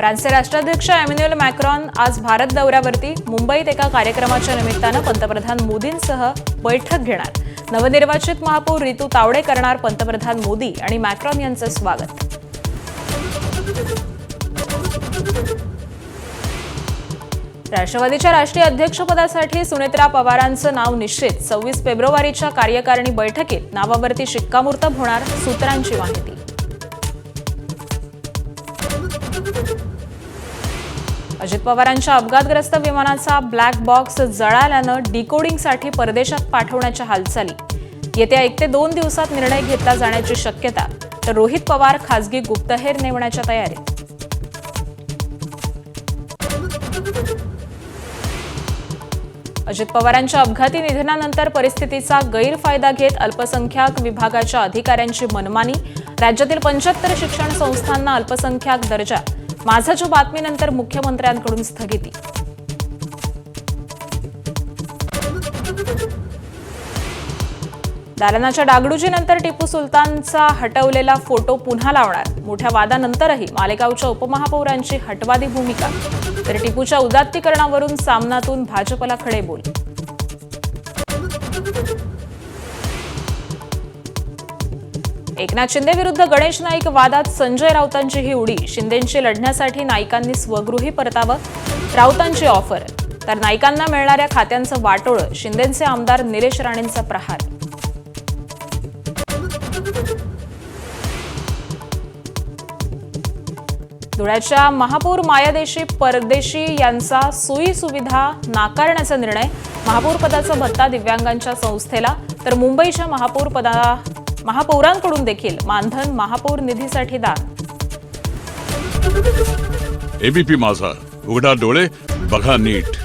फ्रान्सचे राष्ट्राध्यक्ष एमॅन्युएल मॅक्रॉन आज भारत दौऱ्यावरती मुंबईत एका कार्यक्रमाच्या निमित्तानं पंतप्रधान मोदींसह बैठक घेणार। नवनिर्वाचित महापौर रितू तावडे करणार पंतप्रधान मोदी आणि मॅक्रॉन यांचं स्वागत। राष्ट्रवादीच्या राष्ट्रीय अध्यक्षपदासाठी सुनेत्रा पवारांचं नाव निश्चित। 26 फेब्रुवारीच्या कार्यकारिणी बैठकीत नावावरती शिक्कामोर्तब होणार, सूत्रांची माहिती। अजित पवारांच्या अपघातग्रस्त विमानाचा ब्लॅक बॉक्स जळाल्यानं डिकोडिंगसाठी परदेशात पाठवण्याच्या हालचाली। येत्या 1 ते 2 दिवसात निर्णय घेतला जाण्याची शक्यता, तर रोहित पवार खासगी गुप्तहेर नेमण्याच्या तयारीत। अजित पवारांच्या अपघाती निधनानंतर परिस्थितीचा गैरफायदा घेत अल्पसंख्याक विभागाच्या अधिकाऱ्यांची मनमानी। राज्यातील 75 शिक्षण संस्थांना अल्पसंख्याक दर्जा। माझाच्या बातमीनंतर मुख्यमंत्र्यांकडून स्थगिती। दालनाच्या डागडुजीनंतर टिपू सुलतानचा हटवलेला फोटो पुन्हा लावणार। मोठ्या वादानंतरही मालेगावच्या उपमहापौरांची हटवादी भूमिका, तर टिपूच्या उदात्तीकरणावरून सामनातून भाजपला खडेबोल। एकनाथ शिंदे विरुद्ध गणेश नाईक वादात संजय राऊतांची ही उडी। शिंदेंशी लढण्यासाठी नाईकांनी स्वगृही परतावं, राऊतांची ऑफर। तर नाईकांना मिळणाऱ्या खात्यांचं वाटोळं, शिंदेंचे आमदार निलेश राणेंचा प्रहार। धुळ्याच्या महापौर मायादेशी परदेशी यांचा सोयी सुविधा नाकारण्याचा निर्णय। महापौर पदाचा भत्ता दिव्यांगांच्या संस्थेला, तर मुंबईच्या महापौरांकडून देखील मानधन महापौर निधीसाठी दान। एबीपी माझा, उघडा डोळे बघा नीट।